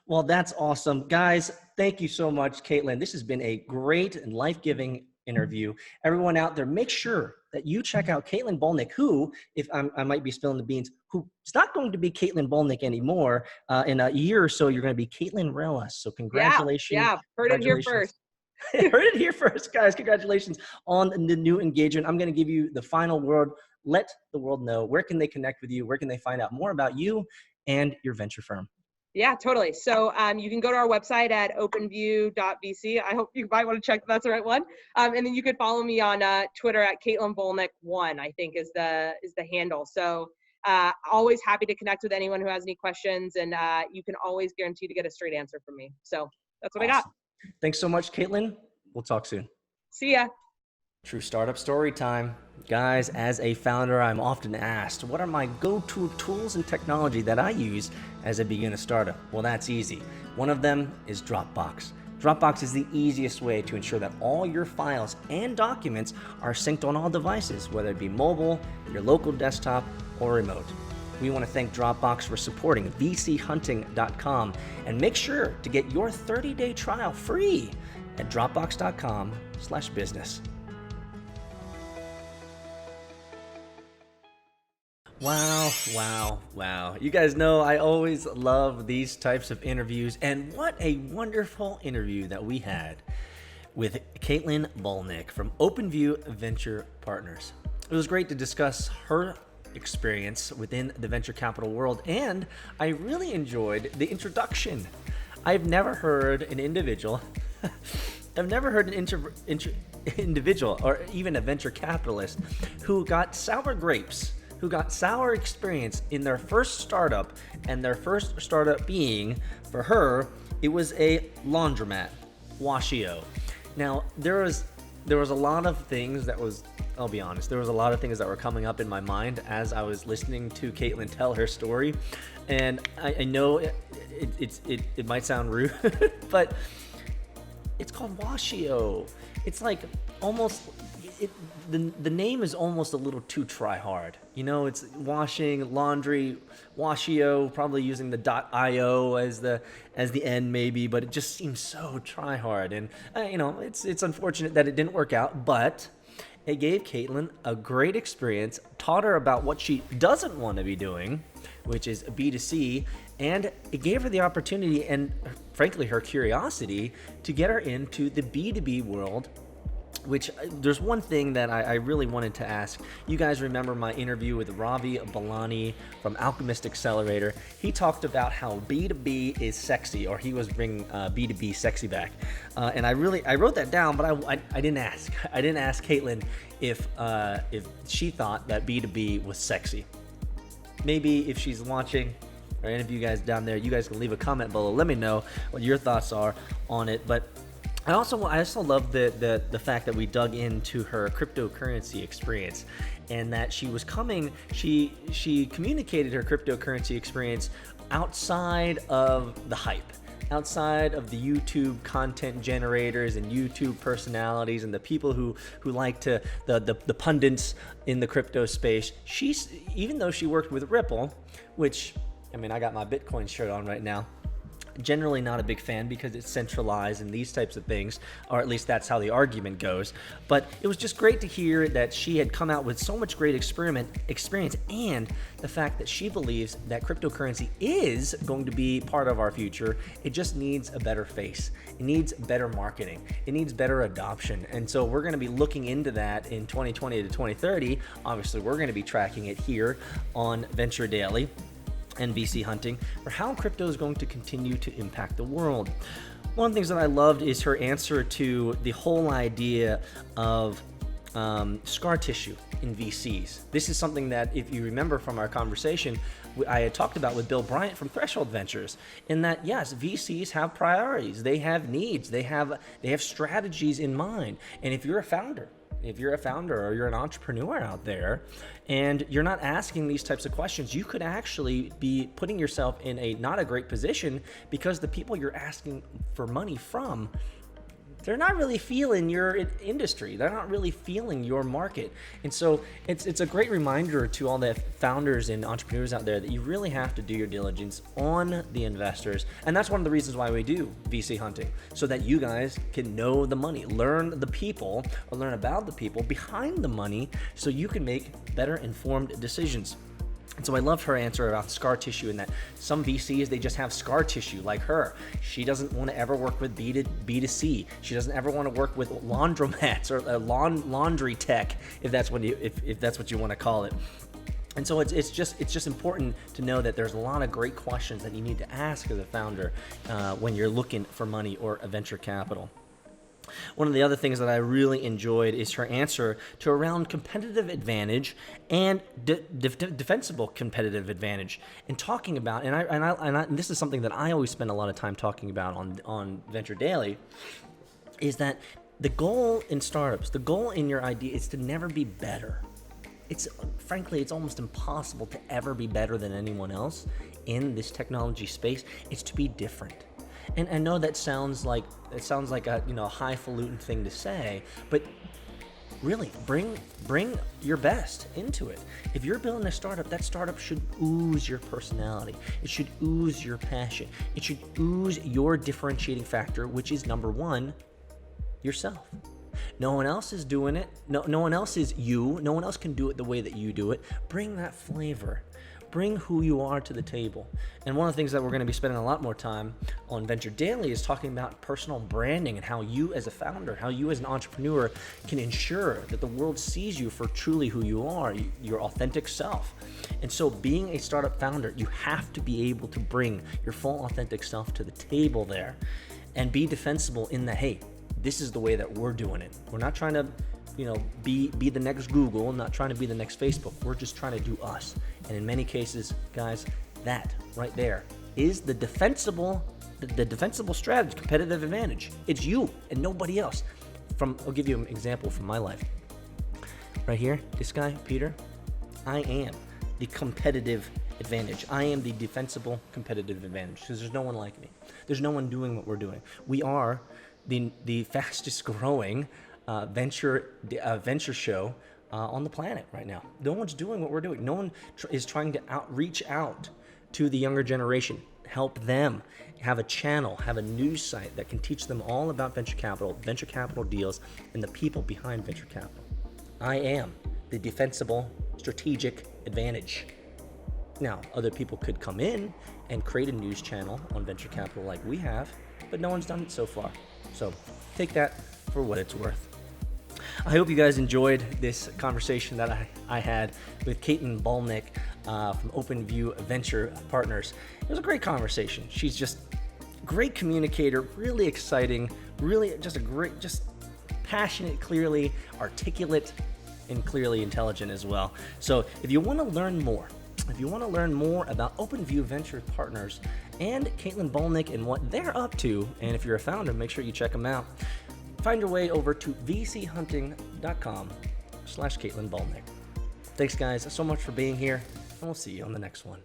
Well, that's awesome. Guys, thank you so much, Caitlin. This has been a great and life-giving interview. Everyone out there, make sure that you check out Caitlin Bolnick, who, if I might be spilling the beans, who is not going to be Caitlin Bolnick anymore. In a year or so, you're going to be Caitlin Relis. So congratulations. Yeah. Heard it here Congratulations. first. Heard it here first, guys. Congratulations on the new engagement. I'm going to give you the final word. Let the world know, where can they connect with you? Where can they find out more about you and your venture firm? Yeah, totally. So you can go to our website at openview.vc. I hope you might want to check if that's the right one. And then you could follow me on Twitter at Caitlin Bolnick1, I think is the handle. So always happy to connect with anyone who has any questions, and you can always guarantee to get a straight answer from me. So that's what I got. Thanks so much, Caitlin. We'll talk soon. See ya. True startup story time. Guys, as a founder, I'm often asked, what are my go-to tools and technology that I use as I begin a startup? Well, that's easy. One of them is Dropbox. Dropbox is the easiest way to ensure that all your files and documents are synced on all devices, whether it be mobile, your local desktop, or remote. We want to thank Dropbox for supporting vchunting.com, and make sure to get your 30-day trial free at dropbox.com/business. Wow. You guys know I always love these types of interviews, and what a wonderful interview that we had with Caitlin Bolnick from OpenView Venture Partners. It was great to discuss her experience within the venture capital world, and I really enjoyed the introduction. I've never heard an individual individual or even a venture capitalist who got sour grapes, who got sour experience in their first startup, and their first startup being, for her, it was a laundromat, Washio. Now, there was a lot of things that was, I'll be honest, there was a lot of things that were coming up in my mind as I was listening to Caitlin tell her story. And I know it might sound rude, but it's called Washio. It's like almost, the name is almost a little too try hard. You know, it's washing, laundry, Washio, probably using the .io as the end maybe, but it just seems so try hard. And it's unfortunate that it didn't work out, but it gave Caitlin a great experience, taught her about what she doesn't want to be doing, which is B2C, and it gave her the opportunity and frankly her curiosity to get her into the B2B world. Which there's one thing that I really wanted to ask. You guys remember my interview with Ravi Balani from Alchemist Accelerator. He talked about how B2B is sexy, or he was bringing B2B sexy back. And I wrote that down, but I didn't ask. I didn't ask Caitlin if she thought that B2B was sexy. Maybe if she's watching, or any of you guys down there, you guys can leave a comment below. Let me know what your thoughts are on it. But I also love the fact that we dug into her cryptocurrency experience, and that she communicated her cryptocurrency experience outside of the hype, outside of the YouTube content generators and YouTube personalities and the people who like to the pundits in the crypto space. Even though she worked with Ripple, which, I mean, I got my Bitcoin shirt on right now. Generally not a big fan because it's centralized and these types of things, or at least that's how the argument goes. But it was just great to hear that she had come out with so much great experience, and the fact that she believes that cryptocurrency is going to be part of our future. It just needs a better face. It needs better marketing. It needs better adoption. And so we're going to be looking into that in 2020 to 2030. Obviously, we're going to be tracking it here on Venture Daily and VC Hunting for how crypto is going to continue to impact the world. One of the things that I loved is her answer to the whole idea of scar tissue in VCs. This is something that, if you remember from our conversation, I had talked about with Bill Bryant from Threshold Ventures, in that, yes, VCs have priorities, they have needs, they have strategies in mind. And if you're a founder or you're an entrepreneur out there and you're not asking these types of questions, you could actually be putting yourself in not a great position, because the people you're asking for money from, they're not really feeling your industry. They're not really feeling your market. And so it's a great reminder to all the founders and entrepreneurs out there that you really have to do your diligence on the investors. And that's one of the reasons why we do VC hunting, so that you guys can know the money, learn the people, or learn about the people behind the money, so you can make better informed decisions. And so I loved her answer about scar tissue, and that some VCs, they just have scar tissue like her. She doesn't want to ever work with B2C. She doesn't ever want to work with laundromats or laundry tech, if that's what you want to call it. And so it's just important to know that there's a lot of great questions that you need to ask as a founder when you're looking for money or a venture capital. One of the other things that I really enjoyed is her answer to around competitive advantage and defensible competitive advantage, and talking about, and this is something that I always spend a lot of time talking about on Venture Daily, is that the goal in startups, the goal in your idea is to never be better. Frankly, it's almost impossible to ever be better than anyone else in this technology space. It's to be different. And I know that sounds like a highfalutin thing to say, but really bring your best into it. If you're building a startup, that startup should ooze your personality. It should ooze your passion. It should ooze your differentiating factor, which is number one, yourself. No one else is doing it. No one else is you. No one else can do it the way that you do it. Bring that flavor. Bring who you are to the table. And one of the things that we're going to be spending a lot more time on Venture Daily is talking about personal branding, and how you as a founder, how you as an entrepreneur can ensure that the world sees you for truly who you are, your authentic self. And so being a startup founder, you have to be able to bring your full authentic self to the table there, and be defensible in the, hey, this is the way that we're doing it. We're not trying to be the next Google, not trying to be the next Facebook. We're just trying to do us. And in many cases, guys, that right there is the defensible strategy, competitive advantage. It's you and nobody else. I'll give you an example from my life. Right here, this guy, Peter, I am the competitive advantage. I am the defensible competitive advantage, because there's no one like me. There's no one doing what we're doing. We are the fastest growing venture show on the planet right now. No one's doing what we're doing. No one is trying to reach out to the younger generation, help them have a channel, have a news site that can teach them all about venture capital deals, and the people behind venture capital. I am the defensible strategic advantage. Now, other people could come in and create a news channel on venture capital like we have, but no one's done it so far. So take that for what it's worth. I hope you guys enjoyed this conversation that I had with Caitlin Bolnick from OpenView Venture Partners. It was a great conversation. She's just a great communicator, really exciting, really just passionate, clearly articulate, and clearly intelligent as well. So if you want to learn more about OpenView Venture Partners and Caitlin Bolnick and what they're up to, and if you're a founder, make sure you check them out. Find your way over to vchunting.com/Caitlin Bolnick. Thanks, guys, so much for being here, and we'll see you on the next one.